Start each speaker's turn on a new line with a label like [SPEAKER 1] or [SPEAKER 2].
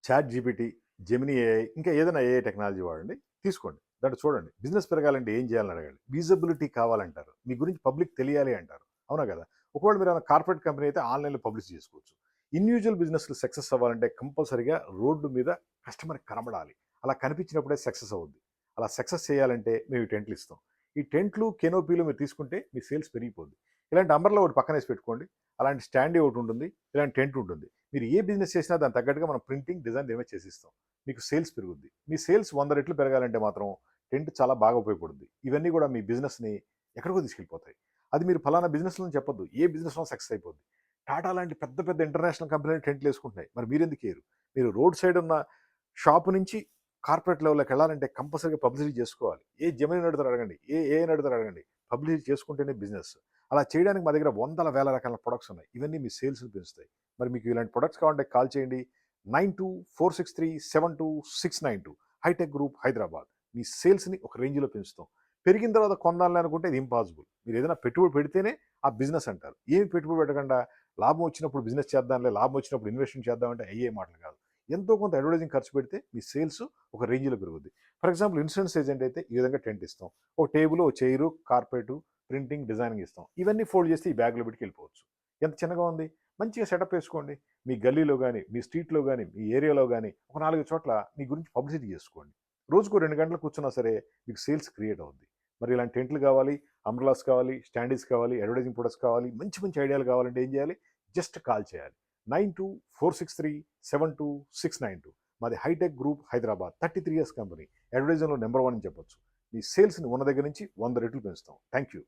[SPEAKER 1] Chat GPT, Gemini AI ఇంకా ఏదైనా AI technology వాడండి. తీసుకోండి. దాంట్లో చూడండి. బిజినెస్ పెరగాలంటే ఏం చేయాలని అడగండి. విజిబిలిటీ కావాలంటారు. మీ గురించి పబ్లిక్ తెలియాలి అంటారు. అవునా కదా! ఒకవేళ మీరేమైనా కార్పొరేట్ కంపెనీ అయితే ఆన్‌లైన్‌లో పబ్లిష్ చేసుకోవచ్చు. ఇండివిడ్యువల్ బిజినెస్‌లు సక్సెస్ అవ్వాలంటే కంపల్సరీగా రోడ్డు మీద కస్టమర్‌కి కనబడాలి. అలా కనిపించినప్పుడే సక్సెస్ అవుద్ది. అలా సక్సెస్ చేయాలంటే మేము ఈ టెంట్లు ఇస్తాం. ఈ టెంట్లు, కెనోపీలు మీరు తీసుకుంటే మీ సేల్స్ పెరిగిపోద్ది. ఇలాంటి అంబ్రెల్లా ఒకటి పక్కనేసి పెట్టుకోండి. అలాంటి స్టాండీ ఒకటి ఉంటుంది. ఇలాంటి టెంట్ ఉంటుంది. మీరు ఏ బిజినెస్ చేసినా దానికి తగ్గట్టుగా మనం ప్రింటింగ్, డిజైన్ ఏమే చేసిస్తాం. మీకు సేల్స్ పెరుగుద్ది. మీ సేల్స్ 100 రెట్లు పెరగాలంటే మాత్రం టెంట్ చాలా బాగా ఉపయోగపడుద్ది. ఇవన్నీ కూడా మీ బిజినెస్‌ని ఎక్కడికో తీసుకెళ్ళిపోతాయి. అది మీరు ఫలానా బిజినెస్‌లో అని చెప్పొద్దు. ఏ బిజినెస్‌లో సక్సెస్ అయిపోద్ది. టాటా లాంటి పెద్ద పెద్ద ఇంటర్నేషనల్ కంపెనీలు టెంట్లు వేసుకుంటున్నాయి. మరి మీరెందుకు ఎయరు? మీరు రోడ్ సైడ్ ఉన్న షాప్ నుంచి కార్పొరేట్ లెవెల్‌లోకి వెళ్ళాలంటే కంపల్సరీగా పబ్లిసిటీ చేసుకోవాలి. ఏ జెమినీని అడుగుతారో అడగండి. ఏ ఏఐని అడుగుతారో అడగండి. పబ్లిసిటీ చేసుకుంటేనే బిజినెస్. అలా చేయడానికి మా దగ్గర వందల, వేల రకాల ప్రొడక్ట్స్ ఉన్నాయి. ఇవన్నీ మీ సేల్స్‌ని పెంచుతాయి. మరి మీకు ఇలాంటి ప్రొడక్ట్స్ కావాలంటే కాల్ చేయండి. 9246372692 హైటెక్ గ్రూప్ హైదరాబాద్. మీ సేల్స్‌ని ఒక రేంజ్‌లో పెంచుతాం. పెరిగిన తర్వాత కొందాలని అనుకుంటే ఇది ఇంపాసిబుల్. మీరు ఏదైనా పెట్టుబడి పెడితేనే ఆ బిజినెస్ అంటారు. ఏమి పెట్టుబడి పెట్టకుండా లాభం వచ్చినప్పుడు బిజినెస్ చేద్దాంలే, లాభం వచ్చినప్పుడు ఇన్వెస్ట్‌మెంట్ చేద్దామంటే అయ్యే మాటలు కాదు. ఎంతో కొంత అడ్వర్టైజింగ్ ఖర్చు పెడితే మీ సేల్స్ ఒక రేంజ్‌లో పెరుగుద్ది. ఫర్ ఎగ్జాంపుల్ ఇన్సూరెన్స్ ఏజెంట్ అయితే ఈ విధంగా టెంట్ ఇస్తాం. ఒక టేబుల్, ఒక చైరు, కార్పెటు, ప్రింటింగ్, డిజైనింగ్ ఇస్తాం. ఇవన్నీ ఫోల్డ్ చేస్తే ఈ బ్యాగ్‌లో పెట్టుకెళ్ళిపోవచ్చు. ఎంత చిన్నగా ఉంది. మంచిగా సెటప్ వేసుకోండి. మీ గల్లీలో గాని, మీ స్ట్రీట్‌లో గాని, మీ ఏరియాలో గాని ఒక 4 చోట్ల మీ గురించి పబ్లిసిటీ చేసుకోండి. రోజుకో 2 గంటలు కూర్చున్నా సరే మీకు సేల్స్ క్రియేట్ అవుద్ది. మరి ఇలాంటి టెంట్లు కావాలి, అంబ్రెల్లాస్ కావాలి, స్టాండీస్ కావాలి, అడ్వర్టైజింగ్ ప్రొడక్ట్స్ కావాలి, మంచి మంచి ఐడియాలు కావాలంటే ఏం చేయాలి? జస్ట్ కాల్ చేయాలి. 9246372692. మాది Hitech group Hyderabad. 33 years company. అడ్వర్టైజింగ్‌లో నంబర్ 1 అని చెప్పొచ్చు. మీ సేల్స్‌ని ఉన్న దగ్గర నుంచి 100 రెట్లు పెంచుతాం. Thank you.